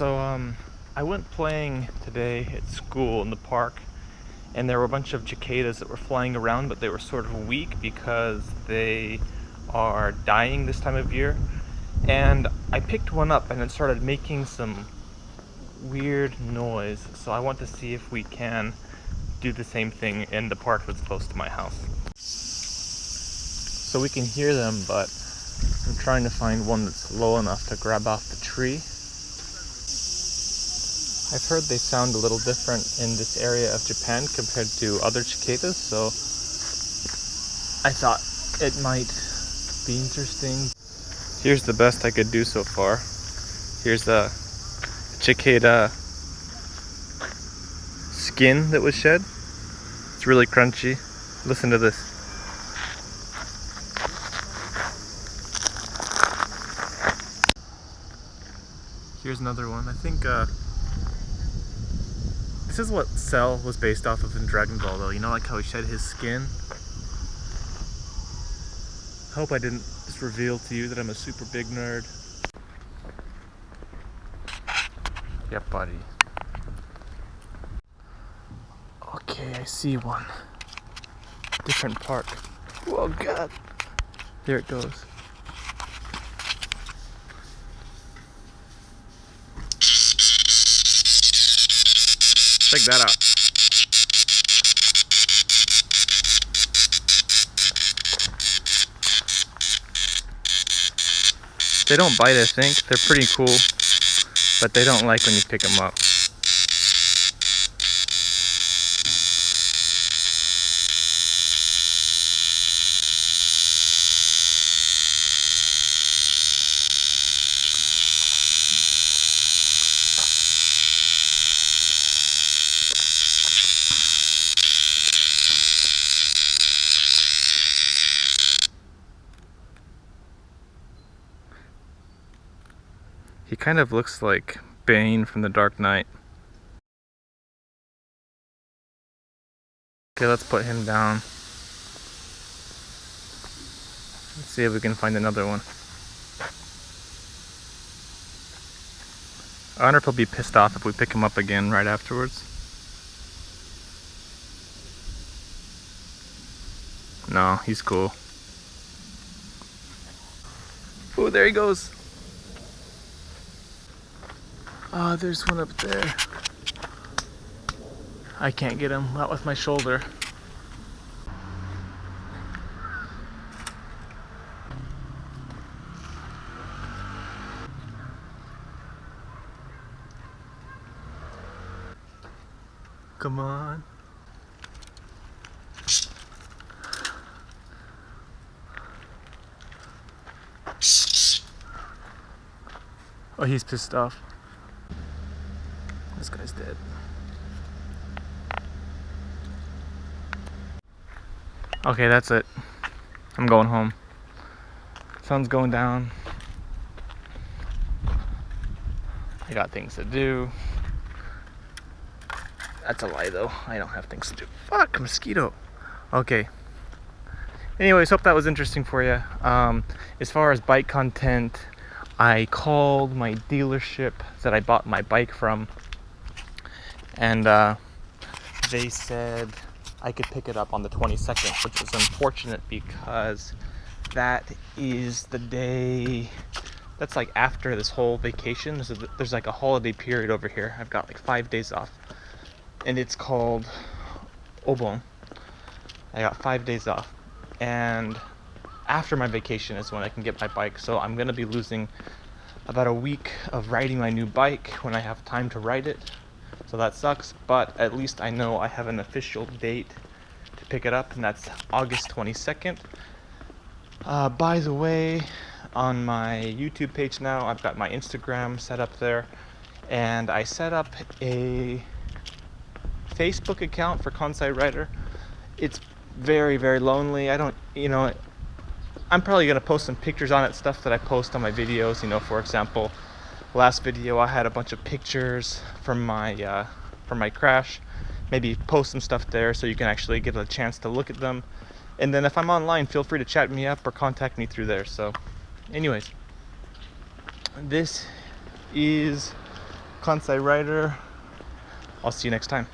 I went playing today at school in the park, and there were a bunch of cicadas that were flying around, but they were sort of weak because they are dying this time of year. And I picked one up and it started making some weird noise, so I want to see if we can do the same thing in the park that's close to my house. So we can hear them, but I'm trying to find one that's low enough to grab off the tree. I've heard they sound a little different in this area of Japan compared to other cicadas, so I thought it might be interesting. Here's the best I could do so far. Here's a cicada skin that was shed. It's really crunchy. Listen to this. Here's another one. I think this is what Cell was based off of in Dragon Ball, though. You know, like how he shed his skin? I hope I didn't just reveal to you that I'm a super big nerd. Yep, buddy. Okay, I see one. Different park. Oh god. There it goes. Check that out. They don't bite, I think. They're pretty cool, but they don't like when you pick them up. He kind of looks like Bane from The Dark Knight. Okay, let's put him down. Let's see if we can find another one. I wonder if he'll be pissed off if we pick him up again right afterwards. No, he's cool. Oh, there he goes. Oh, there's one up there. I can't get him, not with my shoulder. Come on. Oh, he's pissed off. This guy's dead. Okay, that's it. I'm going home. Sun's going down. I got things to do. That's a lie though. I don't have things to do. Fuck, mosquito. Okay. Anyways, hope that was interesting for you. As far as bike content, I called my dealership that I bought my bike from, and they said I could pick it up on the 22nd, which was unfortunate because that is the day that's like after this whole vacation. There's like a holiday period over here. I've got like 5 days off, and it's called Obon. I got 5 days off, and after my vacation is when I can get my bike. So I'm gonna be losing about a week of riding my new bike when I have time to ride it. So that sucks, but at least I know I have an official date to pick it up, and that's August 22nd. By the way, on my YouTube page now, I've got my Instagram set up there, and I set up a Facebook account for Kansai Rider. It's very, very lonely. I don't, I'm probably going to post some pictures on it, stuff that I post on my videos. For example, last video I had a bunch of pictures from my crash. Maybe post some stuff there so you can actually get a chance to look at them. And then if I'm online, feel free to chat me up or contact me through there. So anyways, this is Kansai rider. I'll see you next time.